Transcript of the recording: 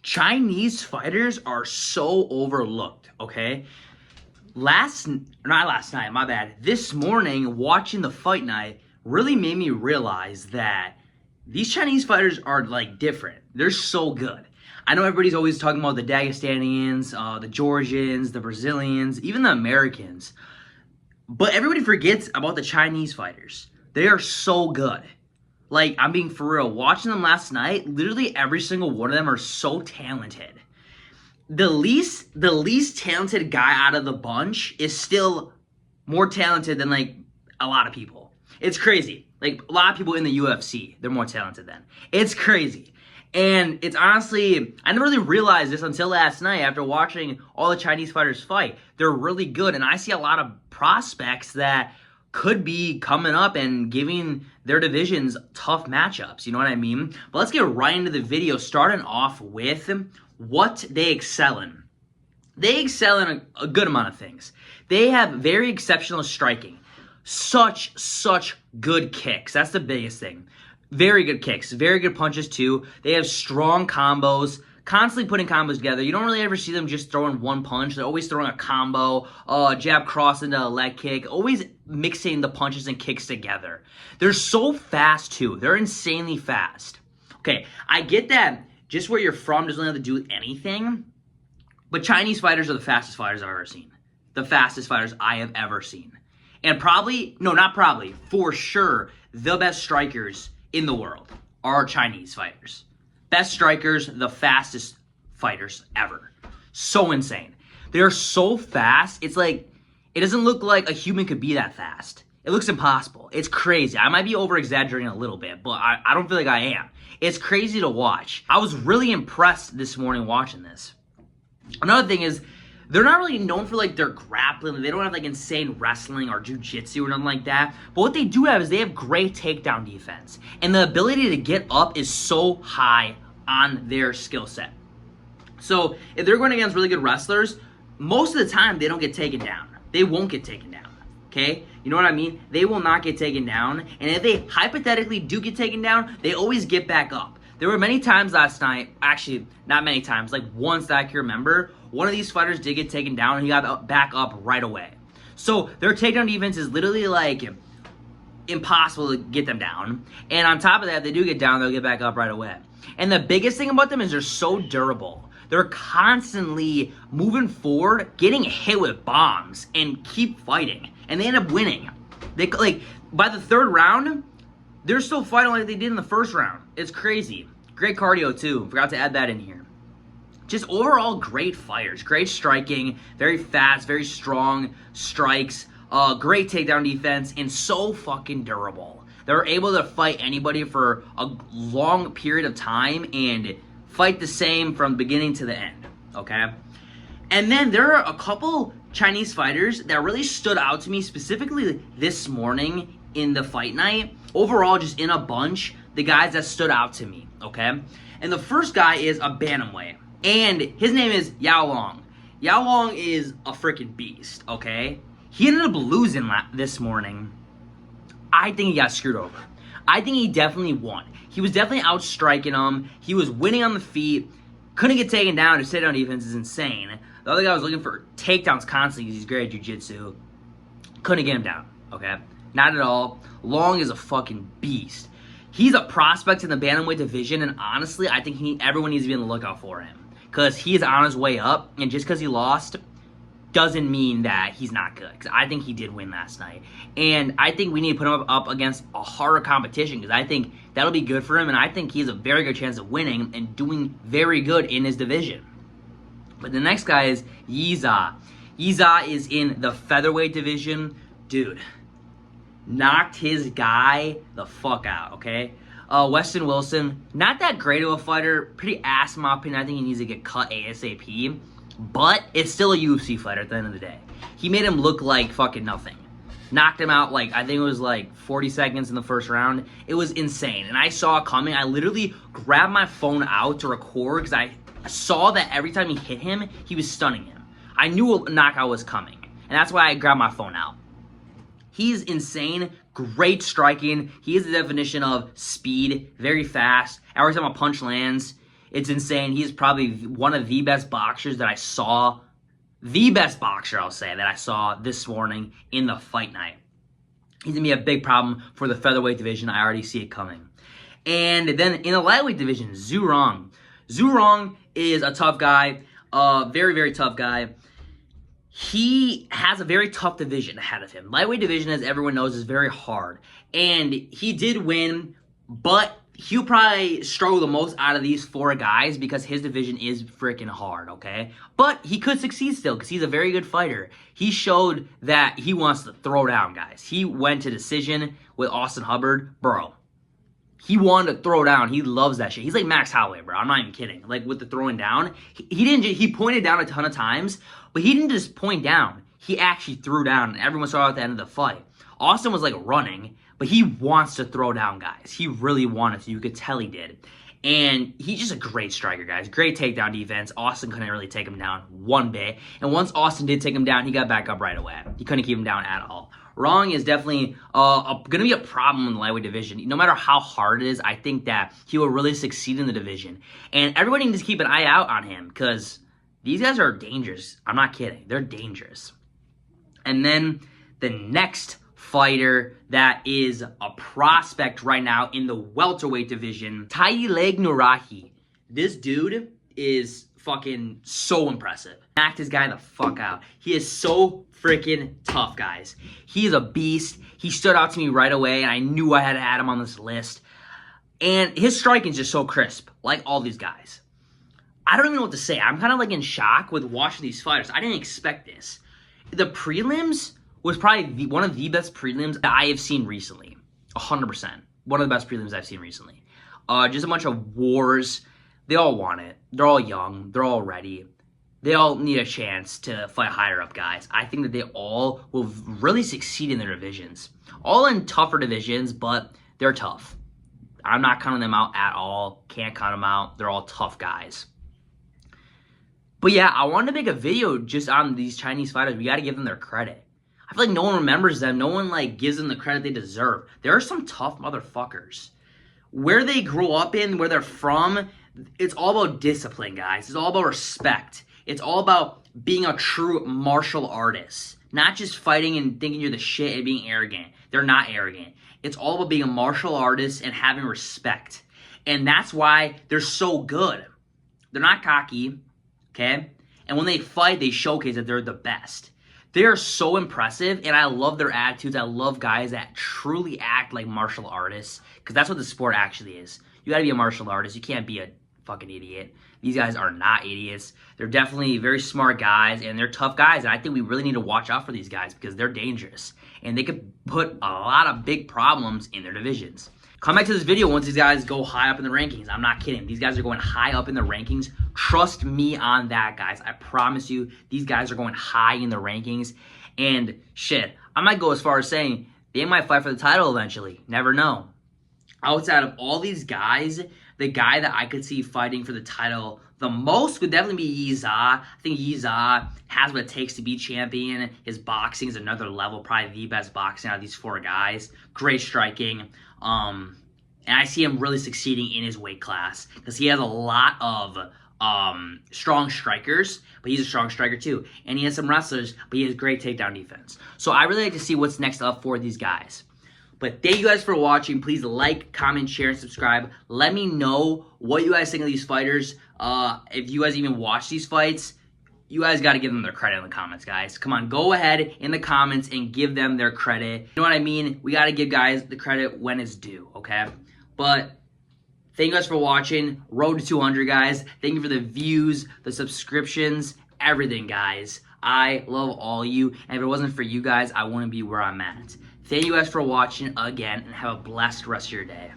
Chinese fighters are so overlooked, okay? Not last night, my bad. This morning, watching the fight night really made me realize that these Chinese fighters are like different. They're so good. I know everybody's always talking about the Dagestanians, the Georgians, the Brazilians, even the Americans. But everybody forgets about the Chinese fighters. They are so good. Like, I'm being for real. Watching them last night, literally every single one of them are so talented. The least talented guy out of the bunch is still more talented than, like, a lot of people. It's crazy. Like, a lot of people in the UFC, they're more talented than. It's crazy. And it's honestly, I never really realized this until last night after watching all the Chinese fighters fight. They're really good, and I see a lot of prospects that could be coming up and giving their divisions tough matchups, you know what I mean? But let's get right into the video, starting off with what they excel in. They excel in a good amount of things. They have very exceptional striking. Such good kicks. That's the biggest thing. Very good kicks. Very good punches, too. They have strong combos. Constantly putting combos together. You don't really ever see them just throwing one punch. They're always throwing a combo, jab cross into a leg kick, always mixing the punches and kicks together. They're so fast, too. They're insanely fast. Okay, I get that just where you're from doesn't have to do with anything, but Chinese fighters are the fastest fighters I've ever seen. The fastest fighters I have ever seen. And probably, no, not probably, for sure, the best strikers in the world are Chinese fighters. Best strikers, the fastest fighters ever. So insane. They're so fast, it's like, it doesn't look like a human could be that fast. It looks impossible. It's crazy. I might be over-exaggerating a little bit, but I don't feel like I am. It's crazy to watch. I was really impressed this morning watching this. Another thing is, they're not really known for like their grappling. They don't have like insane wrestling or jiu-jitsu or nothing like that. But what they do have is they have great takedown defense. And the ability to get up is so high on their skill set. So if they're going against really good wrestlers, most of the time they don't get taken down. They won't get taken down. Okay? You know what I mean? They will not get taken down. And if they hypothetically do get taken down, they always get back up. There were many times last night, actually not many times, like once that I can remember, one of these fighters did get taken down and he got back up right away. So their takedown defense is literally like impossible to get them down. And on top of that, if they do get down, they'll get back up right away. And the biggest thing about them is they're so durable. They're constantly moving forward, getting hit with bombs, and keep fighting. And they end up winning. They like by the third round, they're still fighting like they did in the first round. It's crazy. Great cardio too. Forgot to add that in here. Just overall great fighters. Great striking. Very fast. Very strong strikes. Great takedown defense. And so fucking durable. They're able to fight anybody for a long period of time and fight the same from beginning to the end. Okay? And then there are a couple Chinese fighters that really stood out to me specifically this morning in the fight night. Overall, just in a bunch, the guys that stood out to me, okay? And the first guy is a bantamweight, and his name is Yao Long. Yao Long is a freaking beast, okay? He ended up losing this morning. I think he got screwed over. I think he definitely won. He was definitely outstriking him. He was winning on the feet. Couldn't get taken down. His takedown defense is insane. The other guy was looking for takedowns constantly because he's great at jiu-jitsu. Couldn't get him down, okay? Not at all. Long is a fucking beast. He's a prospect in the bantamweight division, and honestly, I think everyone needs to be on the lookout for him. Because he's on his way up, and just because he lost doesn't mean that he's not good. Because I think he did win last night. And I think we need to put him up against a harder competition, because I think that'll be good for him, and I think he has a very good chance of winning and doing very good in his division. But the next guy is Yiza. Yiza is in the featherweight division. Dude, knocked his guy the fuck out, okay? Weston Wilson, not that great of a fighter. Pretty ass in my opinion. I think he needs to get cut ASAP. But it's still a UFC fighter at the end of the day. He made him look like fucking nothing. Knocked him out like, I think it was like 40 seconds in the first round. It was insane. And I saw it coming. I literally grabbed my phone out to record because I saw that every time he hit him, he was stunning him. I knew a knockout was coming. And that's why I grabbed my phone out. He's insane, great striking. He is the definition of speed, very fast. Every time a punch lands, It's insane. He's probably one of the best boxers that I saw, the best boxer, I'll say, that I saw this morning in the fight night. He's going to be a big problem for the featherweight division. I already see it coming. And then in the lightweight division, Zhu Rong. Zhu Rong is a tough guy, very, very tough guy. He has a very tough division ahead of him. Lightweight division, as everyone knows, is very hard. And he did win, but he'll probably struggle the most out of these 4 guys because his division is freaking hard, okay? But he could succeed still because he's a very good fighter. He showed that he wants to throw down guys. He went to decision with Austin Hubbard. Bro, he wanted to throw down. He loves that shit. He's like Max Holloway, bro. I'm not even kidding. Like with the throwing down, he pointed down a ton of times, but he didn't just point down. He actually threw down, and everyone saw at the end of the fight. Austin was like running, but he wants to throw down guys. He really wanted to. You could tell he did. And he's just a great striker, guys. Great takedown defense. Austin couldn't really take him down one bit. And once Austin did take him down, he got back up right away. He couldn't keep him down at all. Rong is definitely going to be a problem in the lightweight division. No matter how hard it is, I think that he will really succeed in the division. And everybody needs to keep an eye out on him because these guys are dangerous. I'm not kidding. They're dangerous. And then the next fighter that is a prospect right now in the welterweight division, Taileg Nurahi. This dude is fucking so impressive. Knocked this guy the fuck out. He is so freaking tough, guys. He is a beast. He stood out to me right away, and I knew I had to add him on this list. And his striking is just so crisp, like all these guys. I don't even know what to say. I'm kind of like in shock with watching these fighters. I didn't expect this. The prelims was probably one of the best prelims that I have seen recently. 100%. One of the best prelims I've seen recently. Just a bunch of wars. They all want it. They're all young. They're all ready. They all need a chance to fight higher up guys. I think that they all will really succeed in their divisions. All in tougher divisions, but they're tough. I'm not counting them out at all. Can't count them out. They're all tough guys. But yeah, I wanted to make a video just on these Chinese fighters. We got to give them their credit. I feel like no one remembers them. No one like gives them the credit they deserve. There are some tough motherfuckers. Where they grew up in, where they're from, it's all about discipline, guys. It's all about respect. It's all about being a true martial artist. Not just fighting and thinking you're the shit and being arrogant. They're not arrogant. It's all about being a martial artist and having respect. And that's why they're so good. They're not cocky, okay? And when they fight, they showcase that they're the best. They are so impressive, and I love their attitudes. I love guys that truly act like martial artists, because that's what the sport actually is. You got to be a martial artist. You can't be a fucking idiot. These guys are not idiots. They're definitely very smart guys, and they're tough guys, and I think we really need to watch out for these guys because they're dangerous, and they could put a lot of big problems in their divisions. Come back to this video once these guys go high up in the rankings. I'm not kidding. These guys are going high up in the rankings. Trust me on that, guys. I promise you, these guys are going high in the rankings. And shit, I might go as far as saying they might fight for the title eventually. Never know. Outside of all these guys, the guy that I could see fighting for the title the most would definitely be Yiza. I think Yiza has what it takes to be champion. His boxing is another level, probably the best boxing out of these 4 guys. Great striking. And I see him really succeeding in his weight class because he has a lot of strong strikers, but he's a strong striker too. And he has some wrestlers, but he has great takedown defense. So I really like to see what's next up for these guys. But thank you guys for watching. Please like, comment, share, and subscribe. Let me know what you guys think of these fighters. If you guys even watch these fights, you guys got to give them their credit in the comments, guys. Come on, go ahead in the comments and give them their credit. You know what I mean? We got to give guys the credit when it's due, okay? But thank you guys for watching. Road to 200, guys. Thank you for the views, the subscriptions, everything, guys. I love all you. And if it wasn't for you guys, I wouldn't be where I'm at. Thank you guys for watching again, and have a blessed rest of your day.